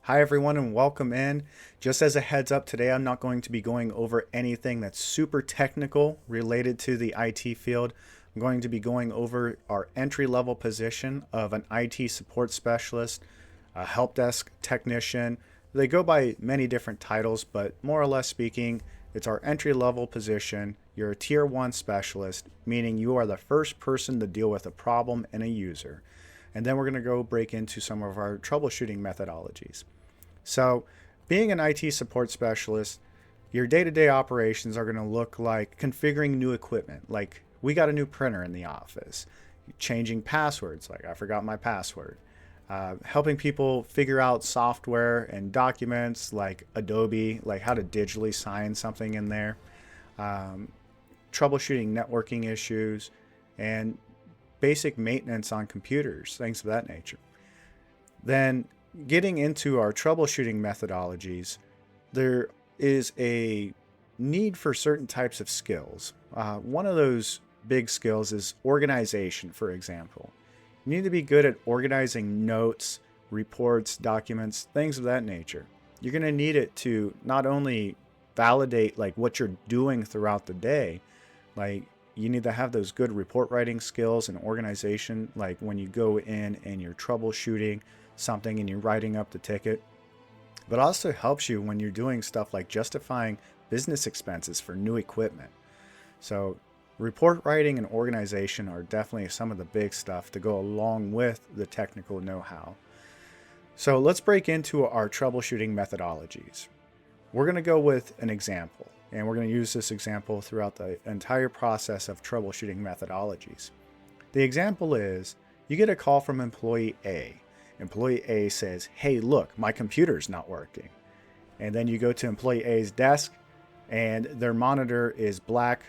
Hi everyone and welcome in. Just as a heads up, today I'm not going to be going over anything that's super technical related to the IT field. I'm going to be going over our entry-level position of an IT support specialist, a help desk technician. They go by many different titles, but more or less speaking, it's our entry-level position. You're a tier 1 specialist, meaning you are the first person to deal with a problem in a user. And then we're going to go break into some of our troubleshooting methodologies. So, being an IT support specialist, your day-to-day operations are going to look like configuring new equipment. Like, we got a new printer in the office, changing passwords, like I forgot my password, helping people figure out software and documents like Adobe, like how to digitally sign something in there, troubleshooting networking issues, and basic maintenance on computers, things of that nature. Then getting into our troubleshooting methodologies, there is a need for certain types of skills. One of those big skills is organization, for example. You need to be good at organizing notes, reports, documents, things of that nature. You're going to need it to not only validate like what you're doing throughout the day, like you need to have those good report writing skills and organization, like when you go in and you're troubleshooting something and you're writing up the ticket, but also helps you when you're doing stuff like justifying business expenses for new equipment. So report writing and organization are definitely some of the big stuff to go along with the technical know-how. So let's break into our troubleshooting methodologies. We're going to go with an example, and we're going to use this example throughout the entire process of troubleshooting methodologies. The example is you get a call from employee A. Employee A says, hey, look, my computer's not working. And then you go to employee A's desk and their monitor is black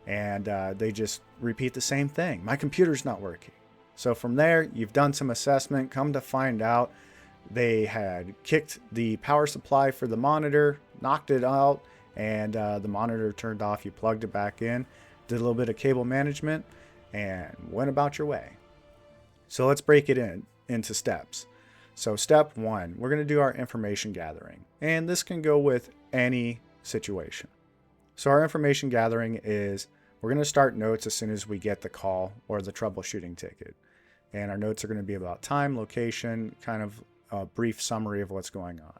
and they just repeat the same thing. My computer's not working. So from there, you've done some assessment, come to find out they had kicked the power supply for the monitor, knocked it out, and the monitor turned off. You plugged it back in, did a little bit of cable management, and went about your way. So let's break it into steps. So step 1, we're going to do our information gathering. And this can go with any situation. So our information gathering is we're going to start notes as soon as we get the call or the troubleshooting ticket. And our notes are going to be about time, location, kind of a brief summary of what's going on.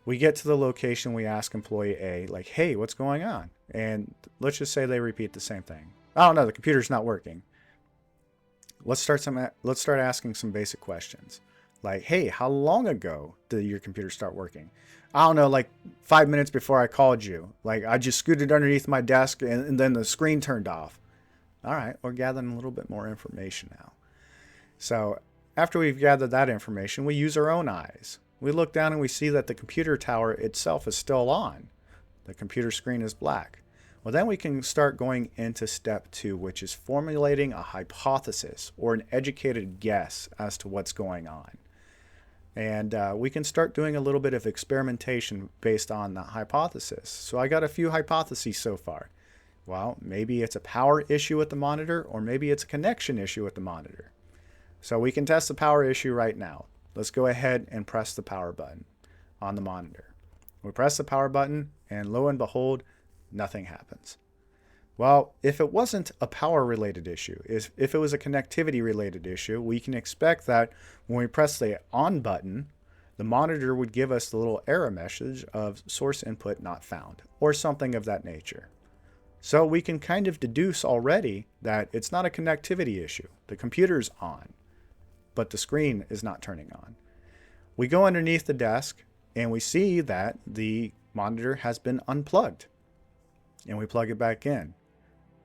We get to the location, we ask employee A, like, hey, what's going on? And let's just say they repeat the same thing. Oh no, the computer's not working. Let's start asking some basic questions. Like, hey, how long ago did your computer start working? I don't know, like 5 minutes before I called you. Like, I just scooted underneath my desk and then the screen turned off. All right, we're gathering a little bit more information now. So after we've gathered that information, we use our own eyes. We look down and we see that the computer tower itself is still on. The computer screen is black. Well, then we can start going into step 2, which is formulating a hypothesis or an educated guess as to what's going on. And we can start doing a little bit of experimentation based on the hypothesis. So I got a few hypotheses so far. Well, maybe it's a power issue with the monitor, or maybe it's a connection issue with the monitor. So we can test the power issue right now. Let's go ahead and press the power button on the monitor. We press the power button and lo and behold, nothing happens. Well, if it wasn't a power related issue, if it was a connectivity related issue, we can expect that when we press the on button, the monitor would give us the little error message of source input not found or something of that nature. So we can kind of deduce already that it's not a connectivity issue. The computer's on, but the screen is not turning on. We go underneath the desk and we see that the monitor has been unplugged and we plug it back in.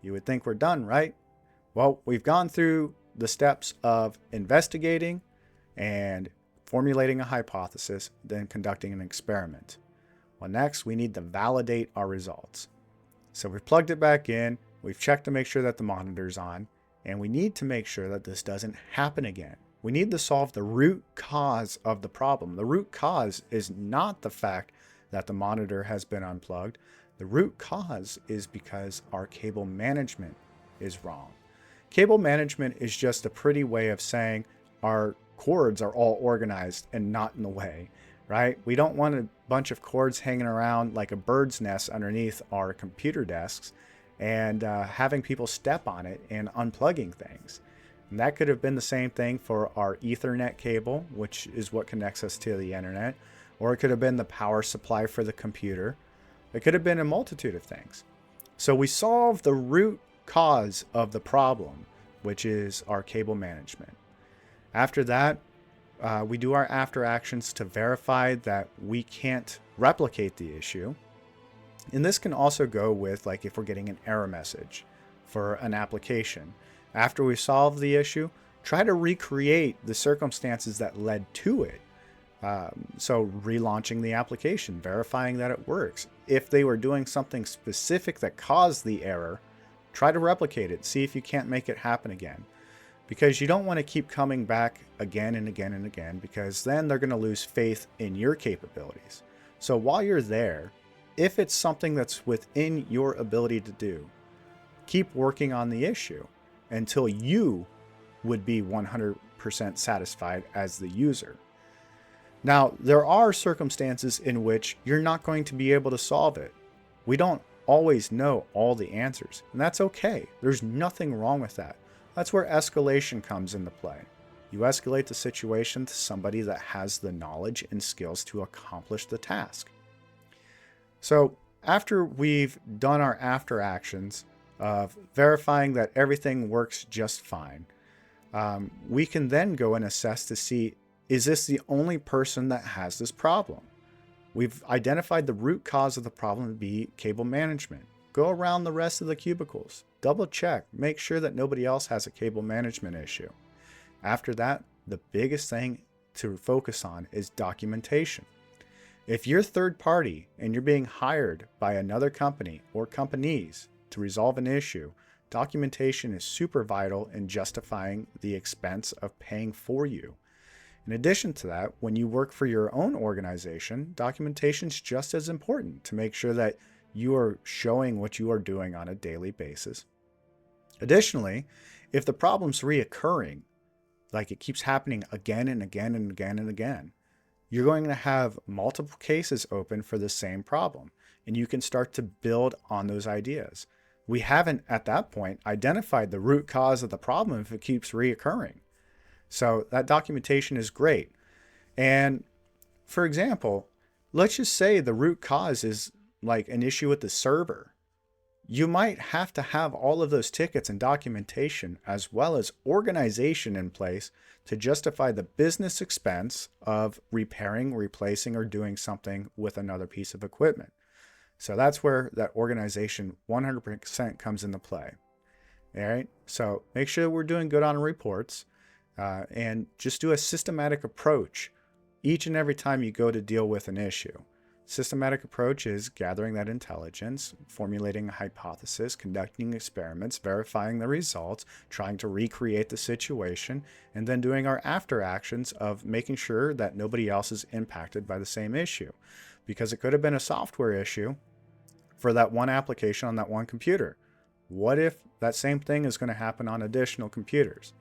You would think we're done, right? Well, we've gone through the steps of investigating and formulating a hypothesis, then conducting an experiment. Well, next we need to validate our results. So we've plugged it back in, we've checked to make sure that the monitor's on, and we need to make sure that this doesn't happen again. We need to solve the root cause of the problem. The root cause is not the fact that the monitor has been unplugged. The root cause is because our cable management is wrong. Cable management is just a pretty way of saying our cords are all organized and not in the way. right? We don't want a bunch of cords hanging around like a bird's nest underneath our computer desks and having people step on it and unplugging things. And that could have been the same thing for our Ethernet cable, which is what connects us to the internet, or it could have been the power supply for the computer. It could have been a multitude of things. So we solve the root cause of the problem, which is our cable management. After that, we do our after actions to verify that we can't replicate the issue. And this can also go with, like, if we're getting an error message for an application. After we solve the issue, try to recreate the circumstances that led to it. So relaunching the application, verifying that it works. If they were doing something specific that caused the error, try to replicate it. See if you can't make it happen again. Because you don't want to keep coming back again and again and again, because then they're going to lose faith in your capabilities. So while you're there, if it's something that's within your ability to do, keep working on the issue until you would be 100% satisfied as the user. Now, there are circumstances in which you're not going to be able to solve it. We don't always know all the answers, and that's okay. There's nothing wrong with that. That's where escalation comes into play. You escalate the situation to somebody that has the knowledge and skills to accomplish the task. So after we've done our after actions of verifying that everything works just fine, we can then go and assess to see, is this the only person that has this problem? We've identified the root cause of the problem to be cable management. Go around the rest of the cubicles, double check, make sure that nobody else has a cable management issue. After that, the biggest thing to focus on is documentation. If you're third party and you're being hired by another company or companies to resolve an issue, documentation is super vital in justifying the expense of paying for you. In addition to that, when you work for your own organization, documentation is just as important to make sure that you are showing what you are doing on a daily basis. Additionally, if the problem's reoccurring, like it keeps happening again and again and again and again, you're going to have multiple cases open for the same problem, and you can start to build on those ideas. We haven't, at that point, identified the root cause of the problem if it keeps reoccurring. So that documentation is great. And for example, let's just say the root cause is like an issue with the server. You might have to have all of those tickets and documentation as well as organization in place to justify the business expense of repairing, replacing, or doing something with another piece of equipment. So that's where that organization 100% comes into play. All right. So make sure we're doing good on reports. And just do a systematic approach each and every time you go to deal with an issue. Systematic approach is gathering that intelligence, formulating a hypothesis, conducting experiments, verifying the results, trying to recreate the situation, and then doing our after actions of making sure that nobody else is impacted by the same issue. Because it could have been a software issue for that one application on that one computer. What if that same thing is going to happen on additional computers?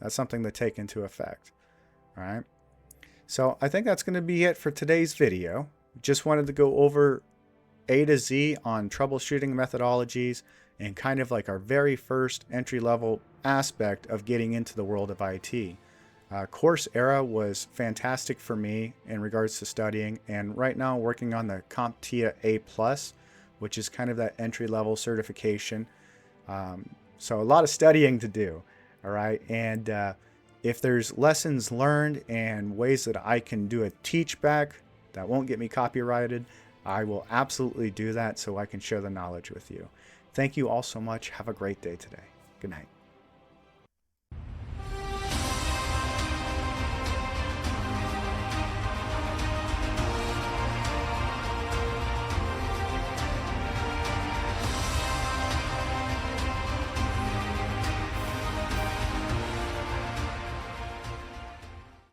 That's something to take into effect. All right. So I think that's going to be it for today's video. Just wanted to go over A to Z on troubleshooting methodologies and kind of like our very first entry-level aspect of getting into the world of IT. Coursera was fantastic for me in regards to studying, and right now I'm working on the CompTIA A+, which is kind of that entry-level certification. So a lot of studying to do. All right. And if there's lessons learned and ways that I can do a teach back that won't get me copyrighted, I will absolutely do that so I can share the knowledge with you. Thank you all so much. Have a great day today. Good night.